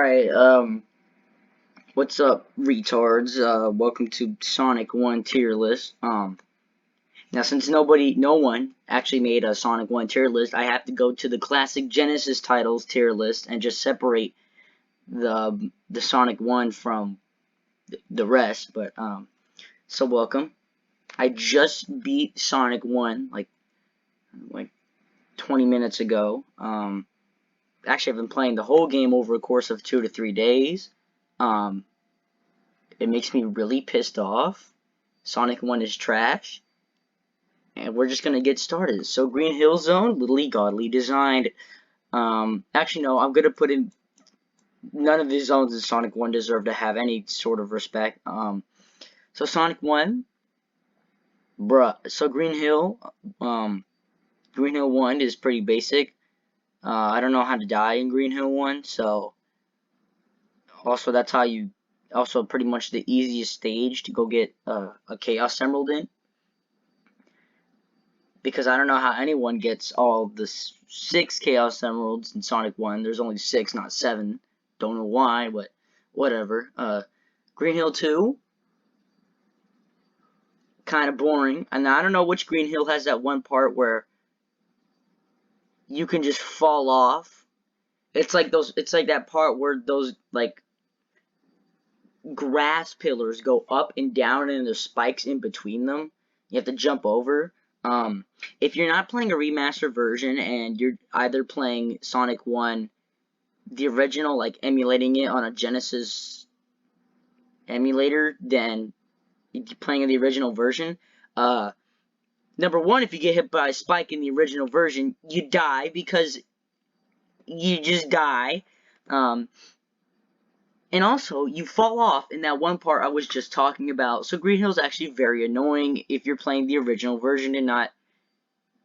Alright, what's up, retards? Welcome to Sonic 1 tier list. Now since no one actually made a Sonic 1 tier list, I have to go to the classic Genesis titles tier list and just separate the Sonic 1 from the rest, so welcome. I just beat Sonic 1, like 20 minutes ago. Actually, I've been playing the whole game over a course of 2 to 3 days. It makes me really pissed off. Sonic 1 is trash. And we're just gonna get started. So Green Hill Zone, literally godly designed. Actually no, I'm gonna put in none of the zones in Sonic 1 deserve to have any sort of respect. So Sonic 1, bruh. So Green Hill 1 is pretty basic. I don't know how to die in Green Hill 1, so also that's how you also pretty much the easiest stage to go get a Chaos Emerald in. Because I don't know how anyone gets all the 6 Chaos Emeralds in Sonic 1. There's only 6, not 7. Don't know why, but whatever. Green Hill 2, kind of boring. And I don't know which Green Hill has that one part where you can just fall off. It's like that part where those like grass pillars go up and down and there's spikes in between them. You have to jump over. If you're not playing a remastered version and you're either playing Sonic 1, the original, like emulating it on a Genesis emulator, then you're playing the original version, number one, if you get hit by a spike in the original version, you die because you just die. And also, you fall off in that one part I was just talking about. So Green Hill is actually very annoying if you're playing the original version and not,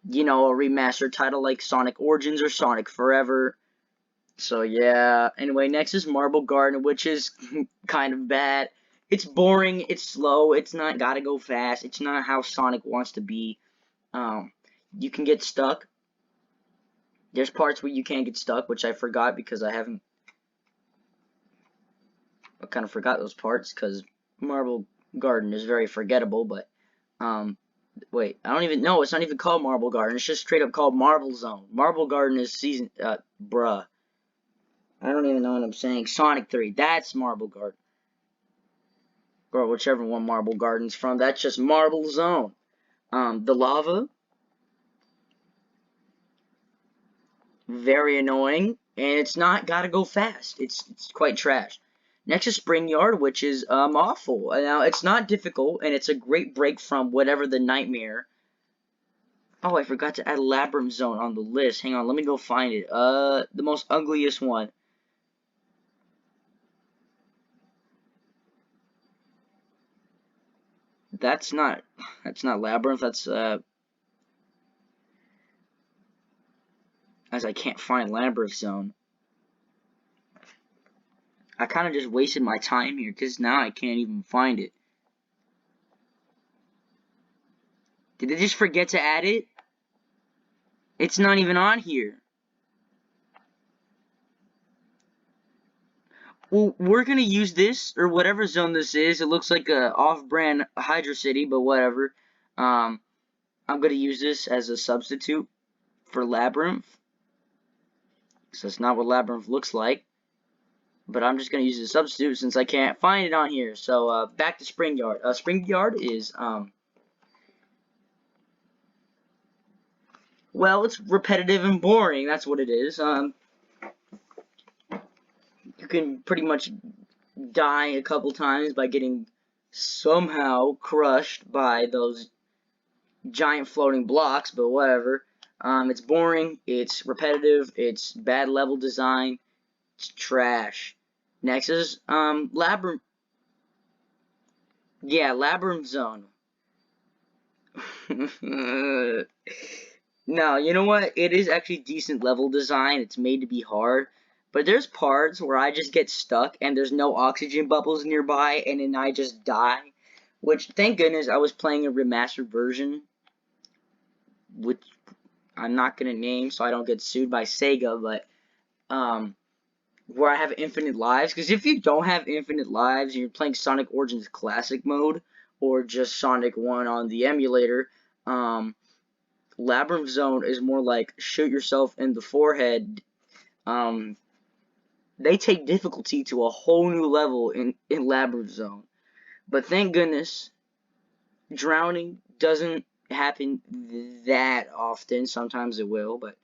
you know, a remastered title like Sonic Origins or Sonic Forever. So yeah, anyway, next is Marble Garden, which is kind of bad. It's boring, it's slow, it's not gotta go fast, it's not how Sonic wants to be. You can get stuck. There's parts where you can't get stuck, which I forgot because I kind of forgot those parts because Marble Garden is very forgettable, but, wait, I don't even know, it's not even called Marble Garden, it's just straight up called Marble Zone. Marble Garden is bruh. I don't even know what I'm saying. Sonic 3, that's Marble Garden. Or whichever one Marble Garden's from, that's just Marble Zone. The lava, very annoying, and it's not gotta go fast. It's quite trash. Next is Spring Yard, which is awful. Now it's not difficult, and it's a great break from whatever the nightmare. Oh, I forgot to add Labyrinth Zone on the list. Hang on, let me go find it. The most ugliest one. That's not Labyrinth. That's as I can't find Labyrinth Zone. I kind of just wasted my time here because now I can't even find it. Did they just forget to add it? It's not even on here. Well, we're gonna use this, or whatever zone this is. It looks like a off-brand Hydra City, but whatever. I'm gonna use this as a substitute for Labyrinth. So that's not what Labyrinth looks like. But I'm just gonna use a substitute since I can't find it on here. So, back to Spring Yard. Spring Yard is, well, it's repetitive and boring. That's what it is. You can pretty much die a couple times by getting somehow crushed by those giant floating blocks, but whatever. It's boring, it's repetitive, it's bad level design, it's trash. Next is, Labyrinth. Yeah, Labyrinth Zone. No, you know what? It is actually decent level design. It's made to be hard. But there's parts where I just get stuck and there's no oxygen bubbles nearby and then I just die. Which, thank goodness, I was playing a remastered version. Which I'm not going to name so I don't get sued by Sega. But, where I have infinite lives. Because if you don't have infinite lives and you're playing Sonic Origins Classic mode or just Sonic 1 on the emulator, Labyrinth Zone is more like shoot yourself in the forehead. They take difficulty to a whole new level in Labyrinth Zone. But thank goodness, drowning doesn't happen that often. Sometimes it will, but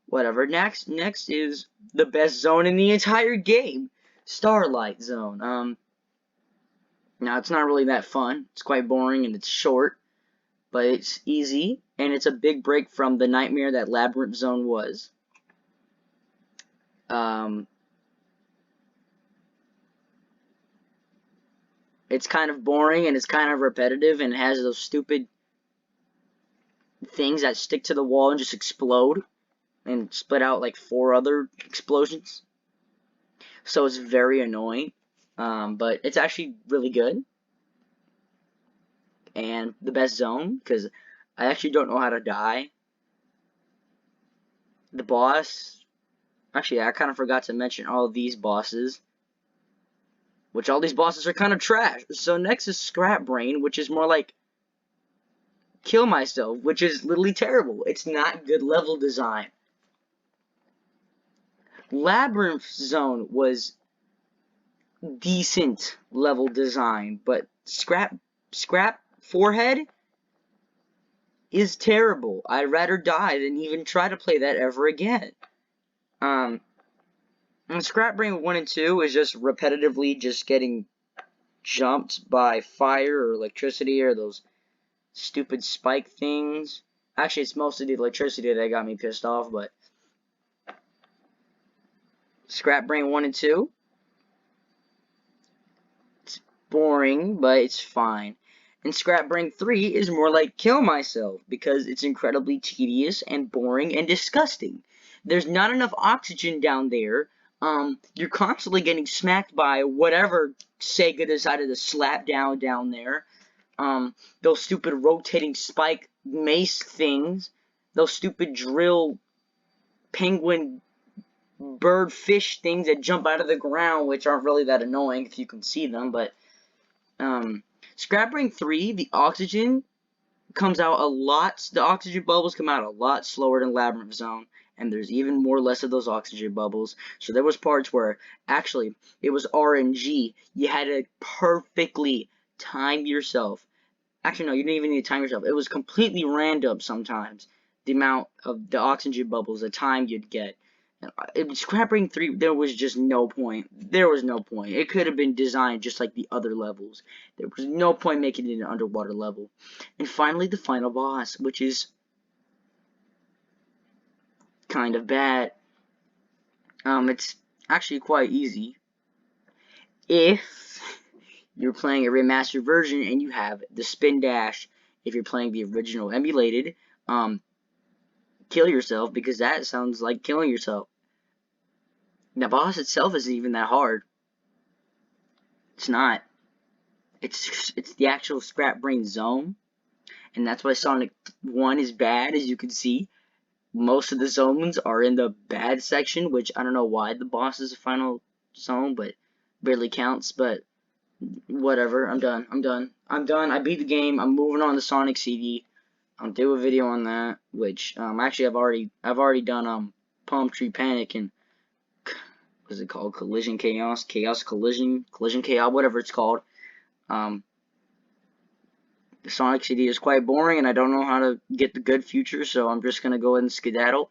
whatever. Next is the best zone in the entire game, Starlight Zone. Now it's not really that fun. It's quite boring and it's short, but it's easy and it's a big break from the nightmare that Labyrinth Zone was. It's kind of boring and it's kind of repetitive and it has those stupid things that stick to the wall and just explode and split out like 4 other explosions. So it's very annoying, but it's actually really good and the best zone because I actually don't know how to die. The boss, actually I kind of forgot to mention all of these bosses, which all these bosses are kind of trash. So next is Scrap Brain, which is more like kill myself, which is literally terrible. It's not good level design. Labyrinth Zone was decent level design, but Scrap Forehead is terrible. I'd rather die than even try to play that ever again. And Scrap Brain 1 and 2 is just repetitively just getting jumped by fire or electricity or those stupid spike things. Actually, it's mostly the electricity that got me pissed off, but Scrap Brain 1 and 2, it's boring, but it's fine. And Scrap Brain 3 is more like kill myself because it's incredibly tedious and boring and disgusting. There's not enough oxygen down there. You're constantly getting smacked by whatever Sega decided to slap down there. Those stupid rotating spike mace things. Those stupid drill penguin bird fish things that jump out of the ground, which aren't really that annoying if you can see them, but Scrap Brain 3, the oxygen comes out a lot, the oxygen bubbles come out a lot slower than Labyrinth Zone, and there's even less of those oxygen bubbles. So there was parts where actually it was RNG. You had to perfectly time yourself. Actually, no, you didn't even need to time yourself. It was completely random sometimes, the amount of the oxygen bubbles, the time you'd get. Scrap Brain 3, there was just no point. There was no point. It could have been designed just like the other levels. There was no point making it an underwater level. And finally, the final boss, which is kind of bad. It's actually quite easy if you're playing a remastered version and you have the spin dash. If you're playing the original emulated, kill yourself because that sounds like killing yourself. The boss itself isn't even that hard. It's not. It's the actual Scrap Brain zone, and that's why Sonic 1 is bad, as you can see. Most of the zones are in the bad section, which I don't know why the boss is the final zone, but barely counts, but whatever. I'm done. I beat the game. I'm moving on to Sonic CD. I'll do a video on that, which actually I've already done Palm Tree Panic and what's it called? Collision Chaos, Collision Chaos, whatever it's called. The Sonic CD is quite boring, and I don't know how to get the good future, so I'm just gonna go ahead and skedaddle.